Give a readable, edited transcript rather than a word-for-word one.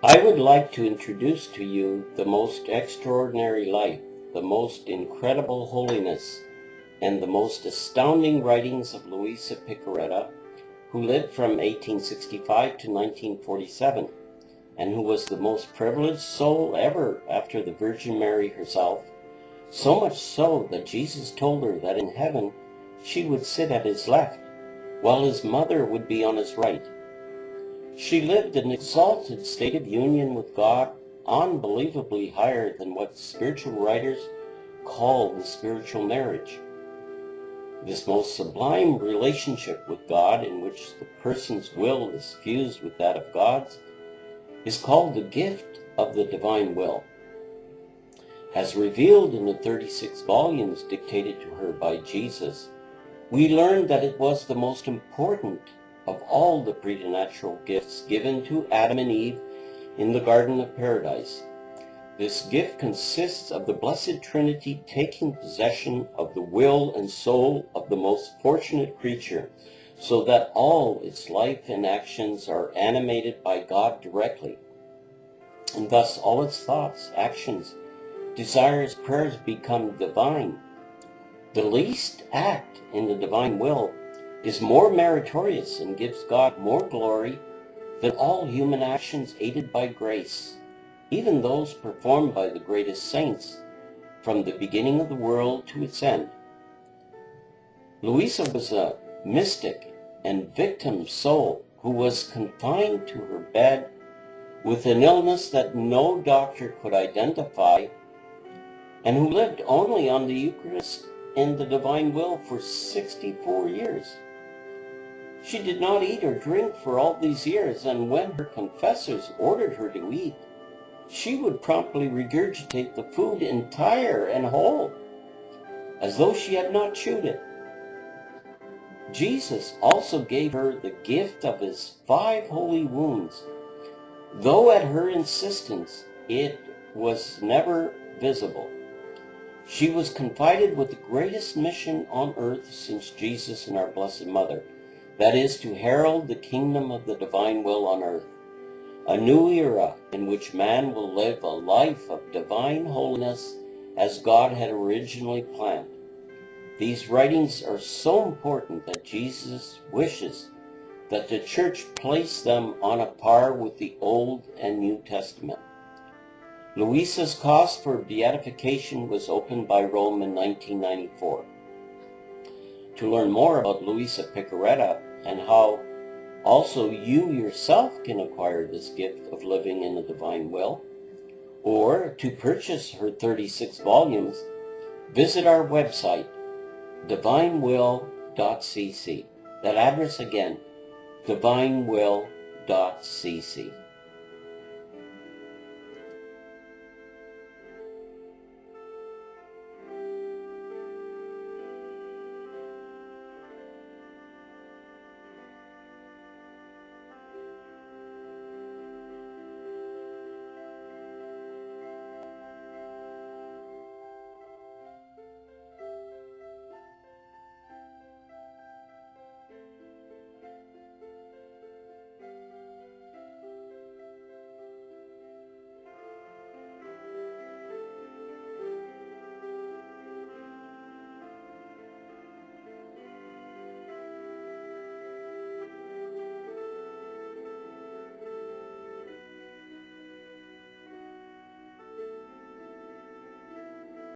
I would like to introduce to you the most extraordinary life, the most incredible holiness, and the most astounding writings of Luisa Piccarreta, who lived from 1865 to 1947, and who was the most privileged soul ever after the Virgin Mary herself, so much so that Jesus told her that in heaven she would sit at his left, while his mother would be on his right. She lived an exalted state of union with God, unbelievably higher than what spiritual writers call the spiritual marriage. This most sublime relationship with God, in which the person's will is fused with that of God's, is called the gift of the divine will. As revealed in the 36 volumes dictated to her by Jesus, we learn that it was the most important of all the preternatural gifts given to Adam and Eve in the Garden of Paradise. This gift consists of the Blessed Trinity taking possession of the will and soul of the most fortunate creature, so that all its life and actions are animated by God directly, and thus all its thoughts, actions, desires, prayers become divine. The least act in the divine will is more meritorious and gives God more glory than all human actions aided by grace, even those performed by the greatest saints, from the beginning of the world to its end. Luisa was a mystic and victim soul who was confined to her bed with an illness that no doctor could identify, and who lived only on the Eucharist and the divine will for 64 years. She did not eat or drink for all these years, and when her confessors ordered her to eat, she would promptly regurgitate the food entire and whole, as though she had not chewed it. Jesus also gave her the gift of his 5 holy wounds, though at her insistence it was never visible. She was confided with the greatest mission on earth since Jesus and our Blessed Mother, that is, to herald the kingdom of the divine will on earth, a new era in which man will live a life of divine holiness as God had originally planned. These writings are so important that Jesus wishes that the Church place them on a par with the Old and New Testament. Luisa's cause for beatification was opened by Rome in 1994. To learn more about Luisa Piccarreta and how also you yourself can acquire this gift of living in the divine will, or to purchase her 36 volumes, visit our website, divinewill.cc. That address again, divinewill.cc.